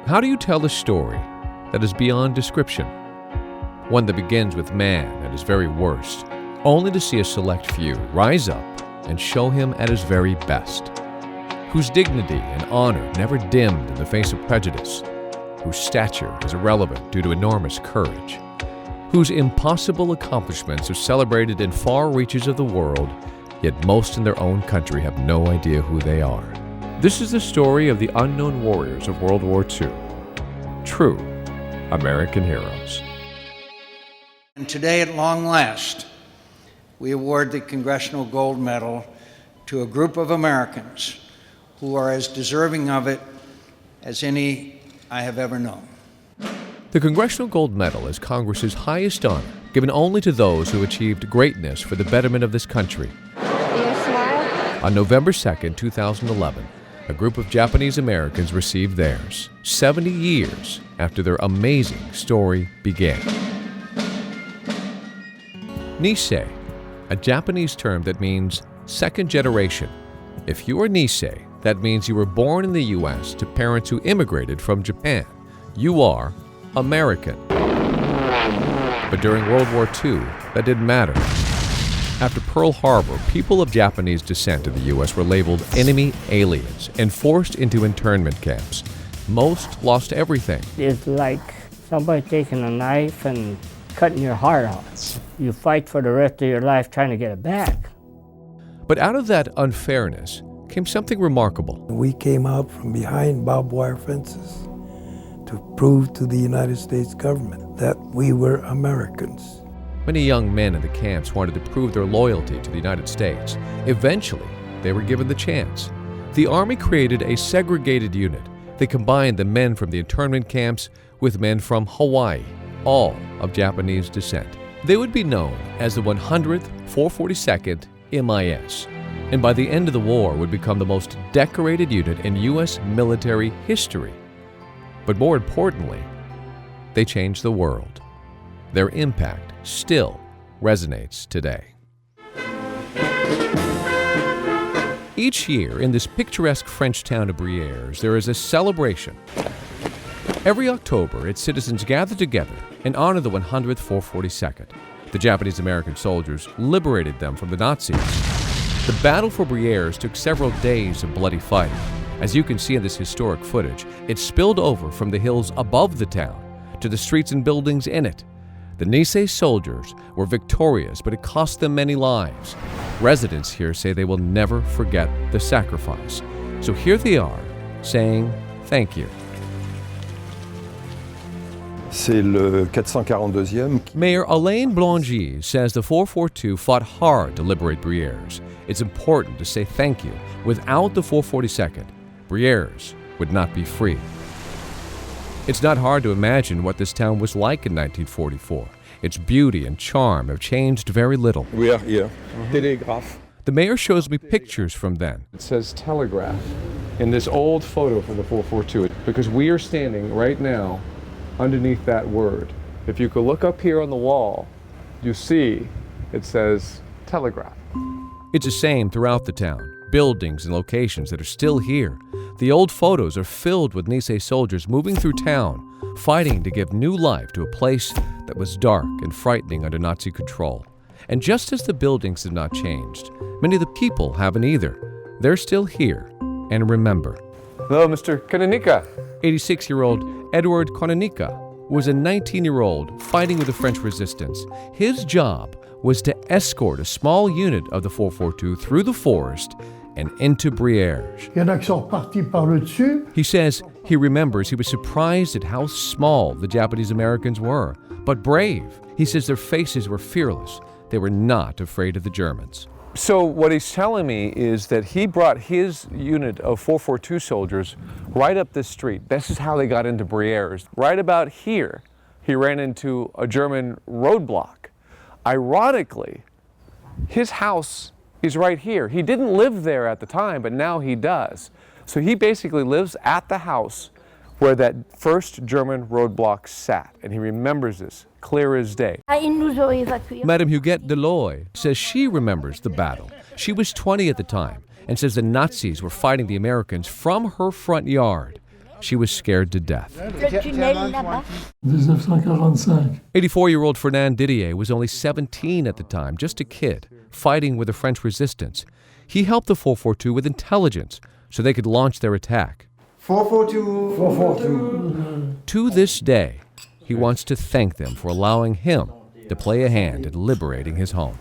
How do you tell a story that is beyond description? One that begins with man at his very worst, only to see a select few rise up and show him at his very best, whose dignity and honor never dimmed in the face of prejudice, whose stature is irrelevant due to enormous courage, whose impossible accomplishments are celebrated in far reaches of the world, yet most in their own country have no idea who they are. This is the story of the unknown warriors of World War II, true American heroes. And today, at long last, we award the Congressional Gold Medal to a group of Americans who are as deserving of it as any I have ever known. The Congressional Gold Medal is Congress's highest honor, given only to those who achieved greatness for the betterment of this country. On November 2, 2011, a group of Japanese Americans received theirs, 70 years after their amazing story began. Nisei, a Japanese term that means second generation. If you are Nisei, that means you were born in the U.S. to parents who immigrated from Japan. You are American. But during World War II, that didn't matter. After Pearl Harbor, people of Japanese descent in the U.S. were labeled enemy aliens and forced into internment camps. Most lost everything. It's like somebody taking a knife and cutting your heart out. You fight for the rest of your life trying to get it back. But out of that unfairness came something remarkable. We came out from behind barbed wire fences to prove to the United States government that we were Americans. Many young men in the camps wanted to prove their loyalty to the United States. Eventually, they were given the chance. The Army created a segregated unit. They combined the men from the internment camps with men from Hawaii, all of Japanese descent. They would be known as the 100th 442nd MIS, and by the end of the war would become the most decorated unit in U.S. military history. But more importantly, they changed the world. Their impact still resonates today. Each year in this picturesque French town of Brières, there is a celebration. Every October, its citizens gather together and honor the 100th 442nd. The Japanese American soldiers liberated them from the Nazis. The battle for Brières took several days of bloody fighting. As you can see in this historic footage, it spilled over from the hills above the town to the streets and buildings in it. The Nisei soldiers were victorious, but it cost them many lives. Residents here say they will never forget the sacrifice. So here they are, saying thank you. C'est le 442e. Mayor Alain Blangy says the 442 fought hard to liberate Brières. It's important to say thank you. Without the 442nd, Brières would not be free. It's not hard to imagine what this town was like in 1944. Its beauty and charm have changed very little. We are here. Télégraphe. The mayor shows me pictures from then. It says telegraph in this old photo from the 442 because we are standing right now underneath that word. If you could look up here on the wall, you see it says telegraph. It's the same throughout the town. Buildings and locations that are still here. The old photos are filled with Nisei soldiers moving through town, fighting to give new life to a place that was dark and frightening under Nazi control. And just as the buildings have not changed, many of the people haven't either. They're still here and remember. Hello, Mr. Kanonika. 86-year-old Edward Kanonika was a 19-year-old fighting with the French resistance. His job was to escort a small unit of the 442 through the forest and into Brières. He says he remembers he was surprised at how small the Japanese Americans were, but brave. He says their faces were fearless. They were not afraid of the Germans. So what he's telling me is that he brought his unit of 442 soldiers right up this street. This is how they got into Brières. Right about here, he ran into a German roadblock. Ironically, his house is right here. He didn't live there at the time, but now he does. So he basically lives at the house where that first German roadblock sat, and he remembers this clear as day. Madame Huguette Deloy says she remembers the battle. She was 20 at the time and says the Nazis were fighting the Americans from her front yard. she was scared to death. Le tunnel là-bas. 1945. 84-year-old Fernand Didier was only 17 at the time, just a kid, fighting with the French resistance. He helped the 442 with intelligence so they could launch their attack. 442. 442. To this day, he wants to thank them for allowing him to play a hand in liberating his home.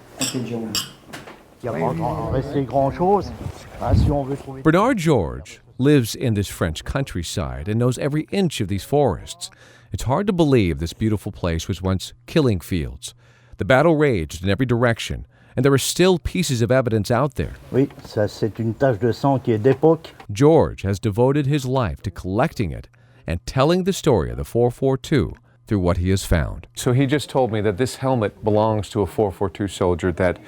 Bernard George lives in this French countryside and knows every inch of these forests. It's hard to believe this beautiful place was once killing fields. The battle raged in every direction, and there are still pieces of evidence out there. Oui, ça c'est une tache de sang qui est d'époque. George has devoted his life to collecting it and telling the story of the 442 through what he has found. So he just told me that this helmet belongs to a 442 soldier that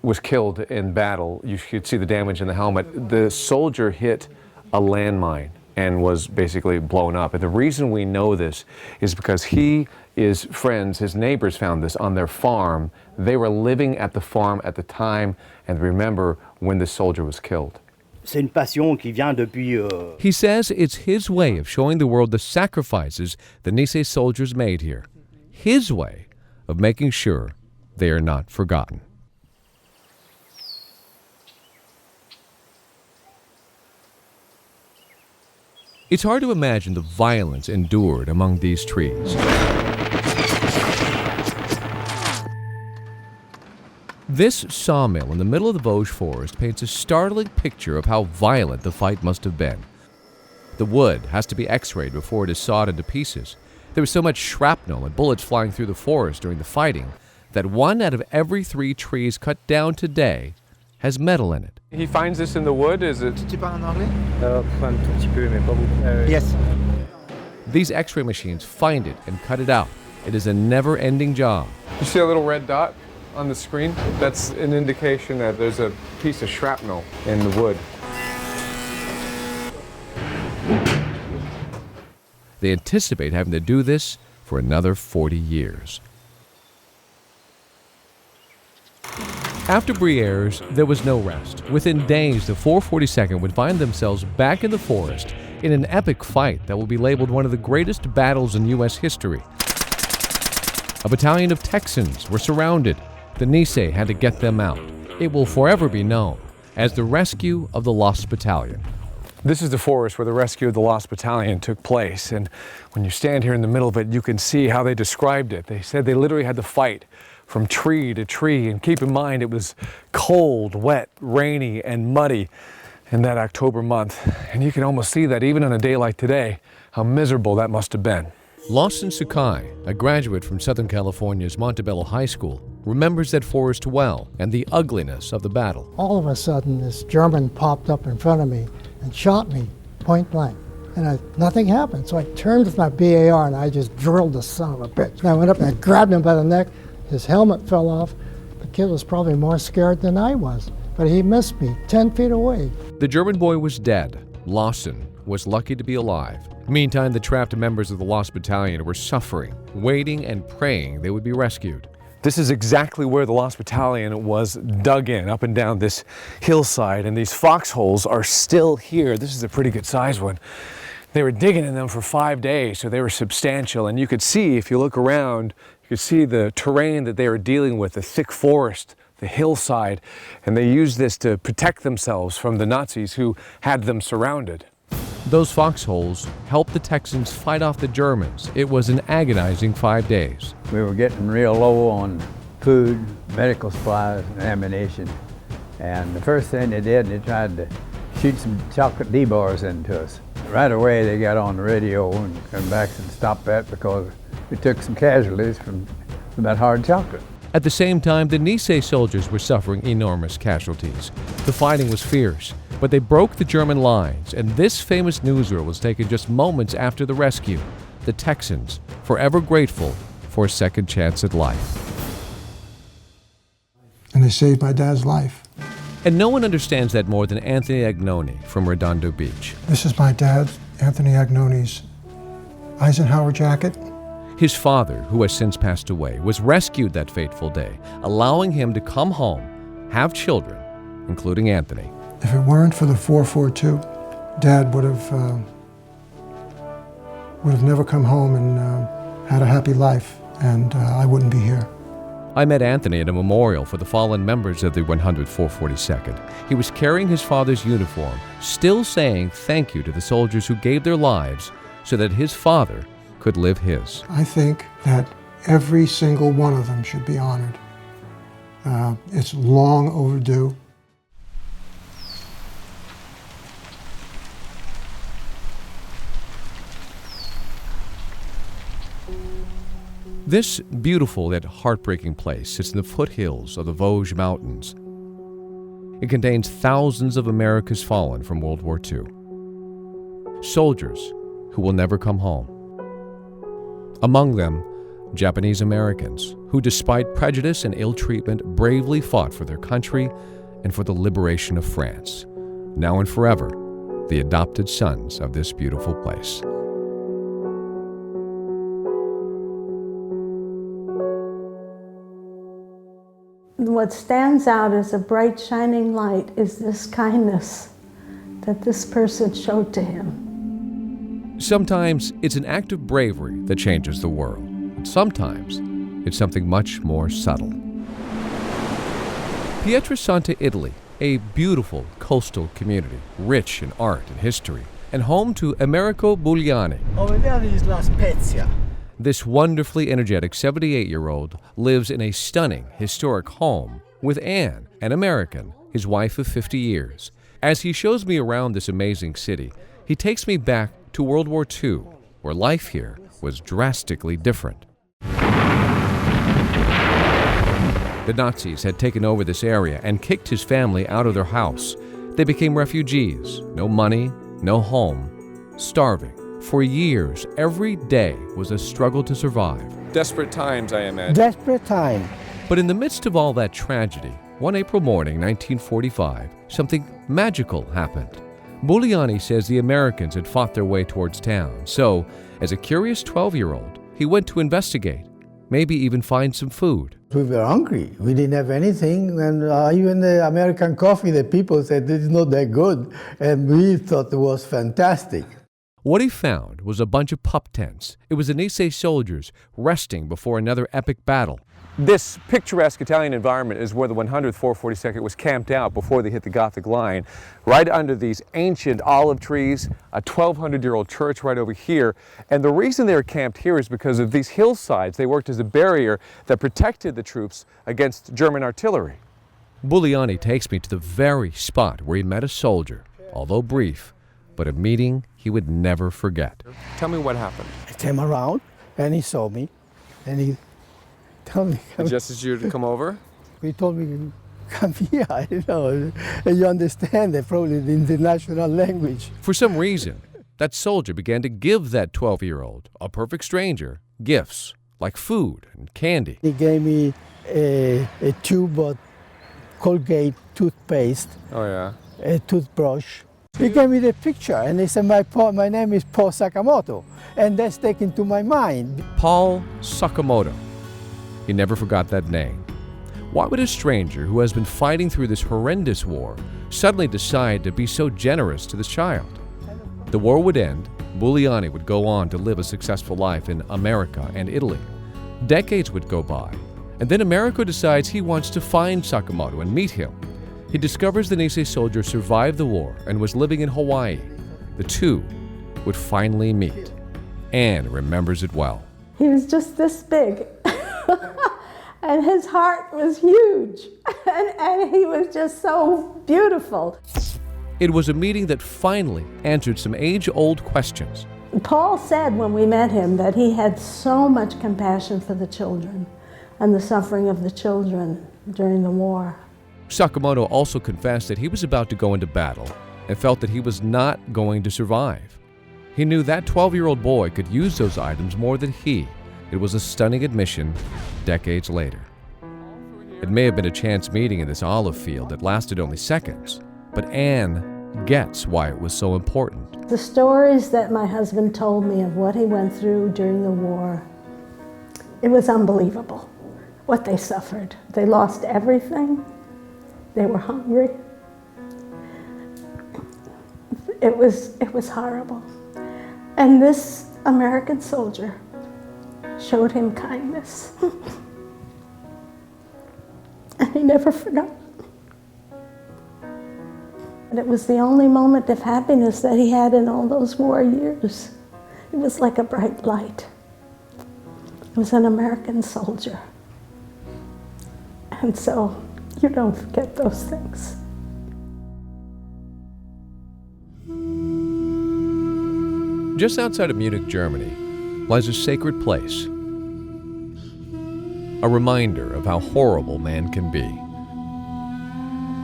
was killed in battle. You could see the damage in the helmet. The soldier hit a landmine and was basically blown up. And the reason we know this is because his friends, his neighbors found this on their farm. They were living at the farm at the time and remember when the soldier was killed. C'est une passion qui vient depuis. He says it's his way of showing the world the sacrifices the Nisei soldiers made here. His way of making sure they are not forgotten. It's hard to imagine the violence endured among these trees. This sawmill in the middle of the Vosges forest paints a startling picture of how violent the fight must have been. The wood has to be x-rayed before it is sawed into pieces. There was so much shrapnel and bullets flying through the forest during the fighting that 1 out of every 3 trees cut down today has metal in it. He finds this in the wood, is it? Tu parles en anglais? Un tout petit peu, mais pas beaucoup. Yes. These x-ray machines find it and cut it out. It is a never-ending job. You see a little red dot on the screen? That's an indication that there's a piece of shrapnel in the wood. They anticipate having to do this for another 40 years. After Brières, there was no rest. Within days, the 442nd would find themselves back in the forest in an epic fight that will be labeled one of the greatest battles in U.S. history. A battalion of Texans were surrounded. The Nisei had to get them out. It will forever be known as the rescue of the Lost Battalion. This is the forest where the rescue of the Lost Battalion took place, and when you stand here in the middle of it, you can see how they described it. They said they literally had to fight from tree to tree, and keep in mind it was cold, wet, rainy, and muddy in that October month, and you can almost see that even on a day like today, how miserable that must have been. Lawson Sakai, a graduate from Southern California's Montebello High School, remembers that forest well and the ugliness of the battle. All of a sudden, this German popped up in front of me and shot me point blank. And nothing happened. So I turned with my BAR and I just drilled the son of a bitch. And I went up and I grabbed him by the neck. His helmet fell off. The kid was probably more scared than I was. But he missed me 10 feet away. The German boy was dead. Lawson was lucky to be alive. Meantime, the trapped members of the Lost Battalion were suffering, waiting and praying they would be rescued. This is exactly where the Lost Battalion was dug in, up and down this hillside, and these foxholes are still here. This is a pretty good sized one. They were digging in them for 5 days, so they were substantial, and you could see, if you look around, you could see the terrain that they were dealing with, the thick forest, the hillside, and they used this to protect themselves from the Nazis who had them surrounded. Those foxholes helped the Texans fight off the Germans. It was an agonizing 5 days. We were getting real low on food, medical supplies, and ammunition. And the first thing they did, they tried to shoot some chocolate D-bars into us. Right away, they got on the radio and come back and stopped that because we took some casualties from that hard chocolate. At the same time, the Nisei soldiers were suffering enormous casualties. The fighting was fierce, but they broke the German lines, and this famous newsreel was taken just moments after the rescue. The Texans, forever grateful for a second chance at life. And they saved my dad's life. And no one understands that more than Anthony Agnoni from Redondo Beach. This is my dad, Anthony Agnoni's Eisenhower jacket. His father, who has since passed away, was rescued that fateful day, allowing him to come home, have children, including Anthony. If it weren't for the 442, Dad would have would have never come home and had a happy life, and I wouldn't be here. I met Anthony at a memorial for the fallen members of the 10442nd. He was carrying his father's uniform, still saying thank you to the soldiers who gave their lives so that his father could live his. I think that every single one of them should be honored. It's long overdue. This beautiful yet heartbreaking place sits in the foothills of the Vosges Mountains. It contains thousands of America's fallen from World War II. Soldiers who will never come home. Among them, Japanese Americans who, despite prejudice and ill treatment, bravely fought for their country and for the liberation of France. Now and forever, the adopted sons of this beautiful place. What stands out as a bright, shining light is this kindness that this person showed to him. Sometimes it's an act of bravery that changes the world, and sometimes it's something much more subtle. Pietrasanta, Italy, a beautiful coastal community, rich in art and history, and home to Americo Bugliani. Over there is La Spezia. This wonderfully energetic 78-year-old lives in a stunning, historic home with Anne, an American, his wife of 50 years. As he shows me around this amazing city, he takes me back to World War II, where life here was drastically different. The Nazis had taken over this area and kicked his family out of their house. They became refugees, no money, no home, starving. For years, every day was a struggle to survive. Desperate times, I imagine. Desperate time. But in the midst of all that tragedy, one April morning, 1945, something magical happened. Bugliani says the Americans had fought their way towards town, so, as a curious 12-year-old, he went to investigate, maybe even find some food. We were hungry. We didn't have anything, and even the American coffee, the people said this is not that good, and we thought it was fantastic. What he found was a bunch of pup tents. It was the Nisei soldiers resting before another epic battle. This picturesque Italian environment is where the 100th 442nd was camped out before they hit the Gothic line, right under these ancient olive trees, a 1,200-year-old church right over here. And the reason they were camped here is because of these hillsides. They worked as a barrier that protected the troops against German artillery. Bugliani takes me to the very spot where he met a soldier, although brief, but a meeting he would never forget. Tell me what happened. I came around, and he saw me, and he told me, He suggested you to come over? he told me, come here, you know, and you understand that probably the international language. For some reason, that soldier began to give that 12-year-old, a perfect stranger, gifts like food and candy. He gave me a tube of Colgate toothpaste, Oh, yeah. a toothbrush. He gave me the picture, and he said, my name is Paul Sakamoto, and that's taken to my mind. Paul Sakamoto. He never forgot that name. Why would a stranger who has been fighting through this horrendous war suddenly decide to be so generous to this child? The war would end. Bugliani would go on to live a successful life in America and Italy. Decades would go by, and then Americo decides he wants to find Sakamoto and meet him. He discovers the Nisei soldier survived the war and was living in Hawaii. The two would finally meet. Anne remembers it well. He was just this big, and his heart was huge, and he was just so beautiful. It was a meeting that finally answered some age-old questions. Paul said when we met him that he had so much compassion for the children and the suffering of the children during the war. Sakamoto also confessed that he was about to go into battle and felt that he was not going to survive. He knew that 12-year-old boy could use those items more than he. It was a stunning admission decades later. It may have been a chance meeting in this olive field that lasted only seconds, but Anne gets why it was so important. The stories that my husband told me of what he went through during the war, it was unbelievable what they suffered. They lost everything. They were hungry. It was horrible. And this American soldier showed him kindness. And he never forgot. And it was the only moment of happiness that he had in all those war years. It was like a bright light. It was an American soldier. And so you don't forget those things. Just outside of Munich, Germany, lies a sacred place. A reminder of how horrible man can be.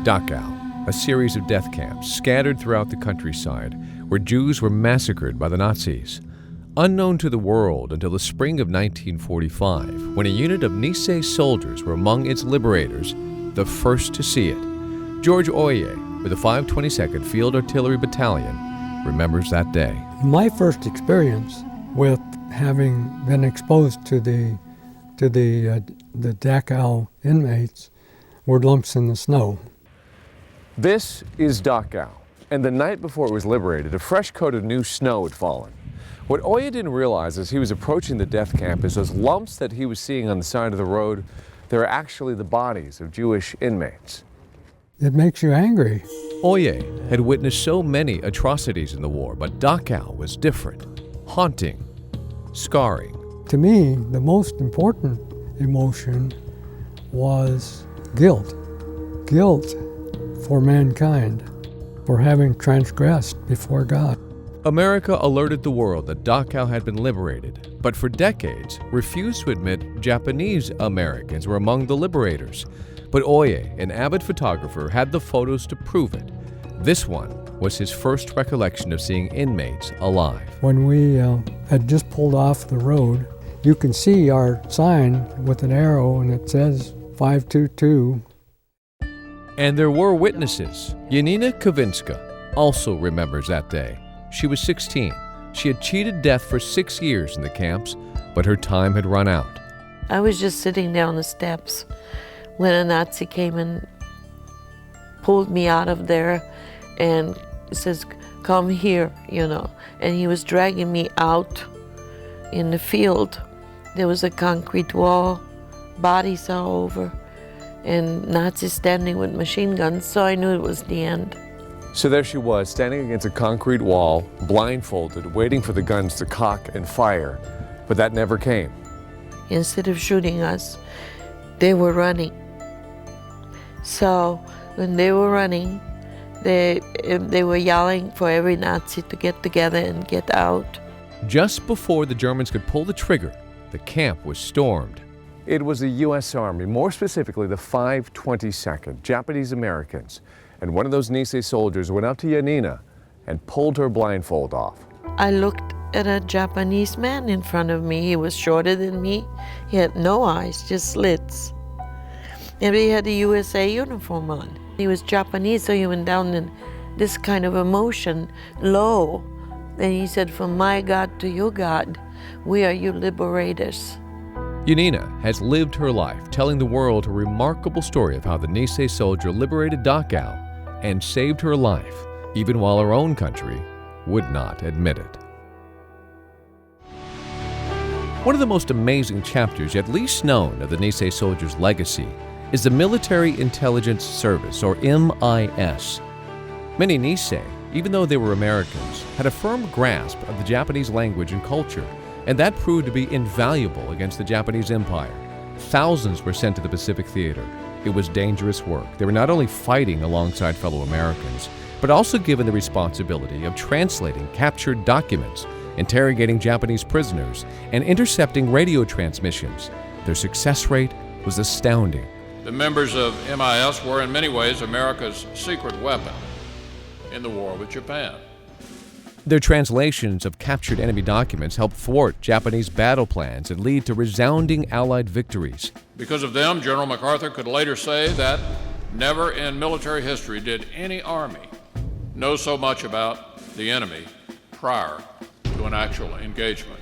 Dachau, a series of death camps scattered throughout the countryside where Jews were massacred by the Nazis. Unknown to the world until the spring of 1945, when a unit of Nisei soldiers were among its liberators, the first to see it. George Oye, with the 522nd Field Artillery Battalion, remembers that day. My first experience with having been exposed to the Dachau inmates were lumps in the snow. This is Dachau, and the night before it was liberated, a fresh coat of new snow had fallen. What Oye didn't realize as he was approaching the death camp is those lumps that he was seeing on the side of the road, they're actually the bodies of Jewish inmates. It makes you angry. Oye had witnessed so many atrocities in the war, but Dachau was different, haunting, scarring. To me, the most important emotion was guilt. Guilt for mankind, for having transgressed before God. America alerted the world that Dachau had been liberated, but for decades refused to admit Japanese Americans were among the liberators. But Oye, an avid photographer, had the photos to prove it. This one was his first recollection of seeing inmates alive. When we had just pulled off the road, you can see our sign with an arrow and it says 522. And there were witnesses. Janina Kavinska also remembers that day. She was 16. She had cheated death for 6 years in the camps, but her time had run out. I was just sitting there on the steps when a Nazi came and pulled me out of there and says, "Come here," you know. And he was dragging me out in the field. There was a concrete wall, bodies all over, and Nazis standing with machine guns, so I knew it was the end. So there she was, standing against a concrete wall, blindfolded, waiting for the guns to cock and fire, but that never came. Instead of shooting us, they were running. So when they were running, they were yelling for every Nazi to get together and get out. Just before the Germans could pull the trigger, the camp was stormed. It was the U.S. Army, more specifically the 522nd, Japanese Americans. And one of those Nisei soldiers went up to Janina and pulled her blindfold off. I looked at a Japanese man in front of me. He was shorter than me. He had no eyes, just slits. And he had a USA uniform on. He was Japanese, so he went down in this kind of emotion, low. And he said, "From my God to your God, we are your liberators." Janina has lived her life telling the world a remarkable story of how the Nisei soldier liberated Dachau and saved her life, even while her own country would not admit it. One of the most amazing chapters yet least known of the Nisei soldier's legacy is the Military Intelligence Service, or MIS. Many Nisei, even though they were Americans, had a firm grasp of the Japanese language and culture, and that proved to be invaluable against the Japanese Empire. Thousands were sent to the Pacific Theater. It was dangerous work. They were not only fighting alongside fellow Americans, but also given the responsibility of translating captured documents, interrogating Japanese prisoners, and intercepting radio transmissions. Their success rate was astounding. The members of MIS were in many ways America's secret weapon in the war with Japan. Their translations of captured enemy documents helped thwart Japanese battle plans and lead to resounding Allied victories. Because of them, General MacArthur could later say that never in military history did any army know so much about the enemy prior to an actual engagement.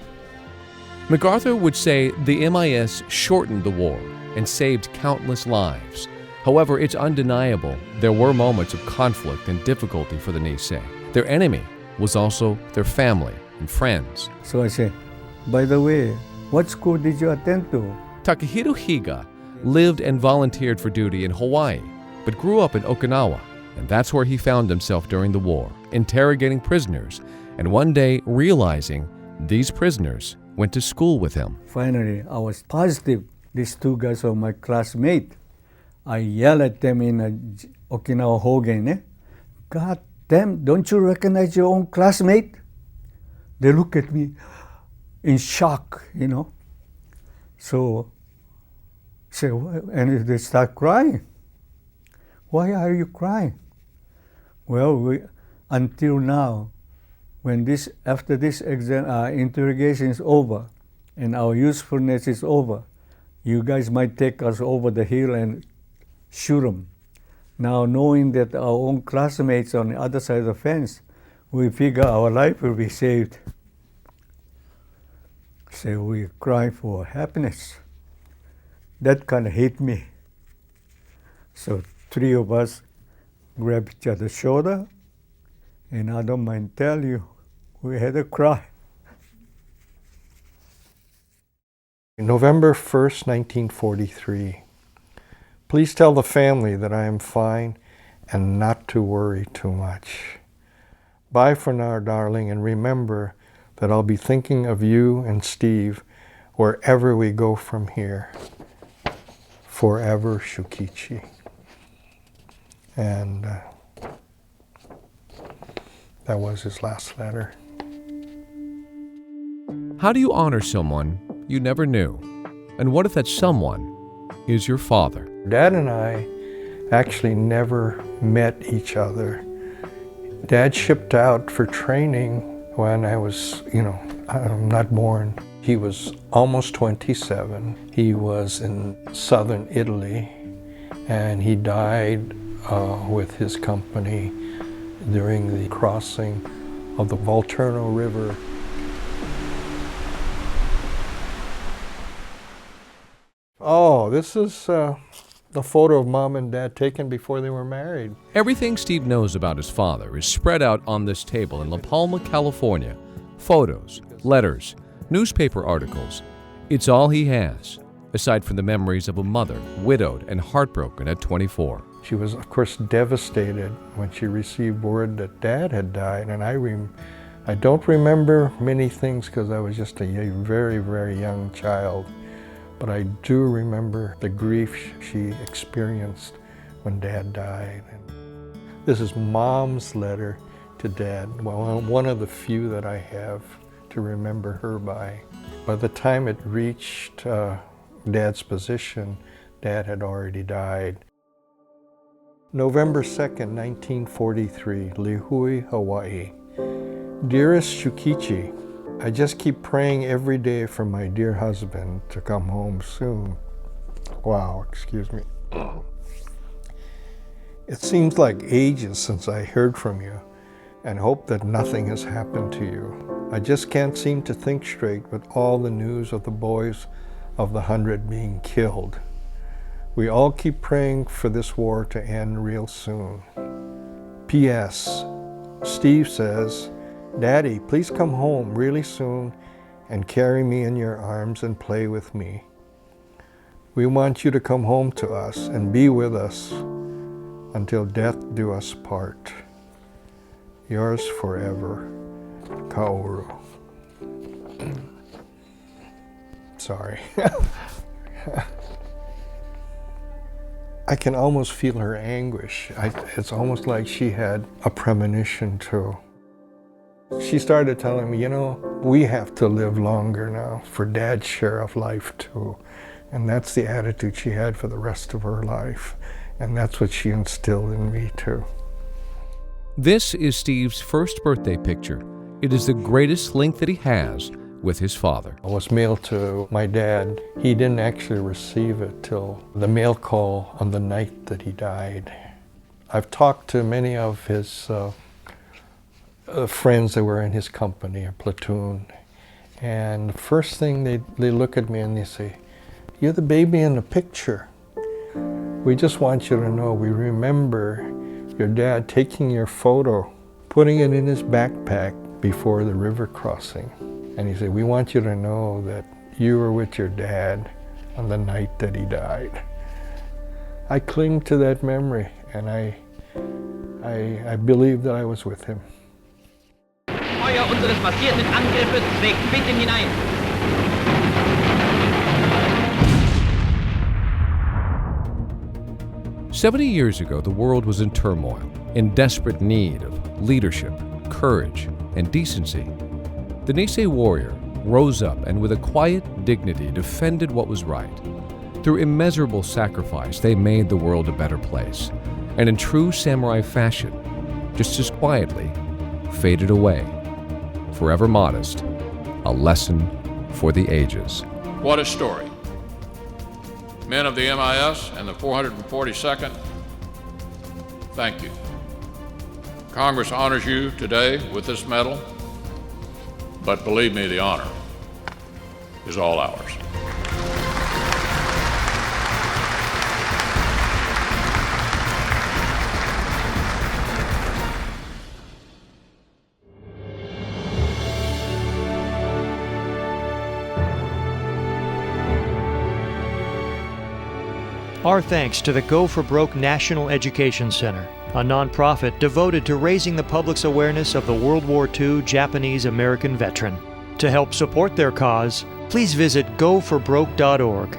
MacArthur would say the MIS shortened the war and saved countless lives. However, it's undeniable there were moments of conflict and difficulty for the Nisei. Their enemy was also their family. and friends. So I said, by the way, what school did you attend to? Takahiro Higa lived and volunteered for duty in Hawaii, but grew up in Okinawa, and that's where he found himself during the war, interrogating prisoners, and one day realizing these prisoners went to school with him. Finally, I was positive these two guys are my classmates. I yelled at them in a Okinawa Hogen, God damn, don't you recognize your own classmate? They look at me in shock, you know. So, and they start crying. Why are you crying? Well, until now, after this interrogation is over and our usefulness is over, you guys might take us over the hill and shoot them. Now, knowing that our own classmates on the other side of the fence, we figure our life will be saved. So we cry for happiness. That kind of hit me. So three of us grabbed each other's shoulder, and I don't mind tell you, we had a cry. November 1st, 1943. Please tell the family that I am fine and not to worry too much. Bye for now, darling, and remember that I'll be thinking of you and Steve wherever we go from here. Forever, Shukichi. And that was his last letter. How do you honor someone you never knew? And what if that someone is your father? Dad and I actually never met each other. Dad shipped out for training when I was, not born. He was almost 27. He was in southern Italy, and he died with his company during the crossing of the Volturno River. Oh, this is the photo of Mom and Dad taken before they were married. Everything Steve knows about his father is spread out on this table in La Palma, California. Photos, letters, newspaper articles. It's all he has, aside from the memories of a mother, widowed and heartbroken at 24. She was, of course, devastated when she received word that Dad had died, and I don't remember many things because I was just a very, very young child. But I do remember the grief she experienced when Dad died. And this is Mom's letter to Dad, well, one of the few that I have to remember her by. By the time it reached Dad's position, Dad had already died. November 2nd, 1943, Lihue, Hawaii. Dearest Shukichi, I just keep praying every day for my dear husband to come home soon. Wow, excuse me. It seems like ages since I heard from you, and hope that nothing has happened to you. I just can't seem to think straight with all the news of the boys of the 100 being killed. We all keep praying for this war to end real soon. P.S. Steve says, Daddy, please come home really soon and carry me in your arms and play with me. We want you to come home to us and be with us until death do us part. Yours forever, Kaoru. Sorry. I can almost feel her anguish. It's almost like she had a premonition too. She started telling me, we have to live longer now for Dad's share of life too. And that's the attitude she had for the rest of her life. And that's what she instilled in me too. This is Steve's first birthday picture. It is the greatest link that he has with his father. It was mailed to my dad. He didn't actually receive it till the mail call on the night that he died. I've talked to many of his friends that were in his company, or platoon, and the first thing they look at me and they say, "You're the baby in the picture. We just want you to know we remember your dad taking your photo, putting it in his backpack, before the river crossing. And he said, we want you to know that you were with your dad on the night that he died. I cling to that memory, and I believe that I was with him. Feuer unseres massierten Angriffes schlägt mitten hinein. 70 years ago, the world was in turmoil, in desperate need of leadership, courage, and decency. The Nisei warrior rose up and with a quiet dignity defended what was right. Through immeasurable sacrifice, they made the world a better place, and in true samurai fashion, just as quietly, faded away, forever modest, a lesson for the ages. What a story. Men of the MIS and the 442nd, thank you. Congress honors you today with this medal, but believe me, the honor is all ours. Our thanks to the Go for Broke National Education Center, a nonprofit devoted to raising the public's awareness of the World War II Japanese-American veteran. To help support their cause, please visit goforbroke.org.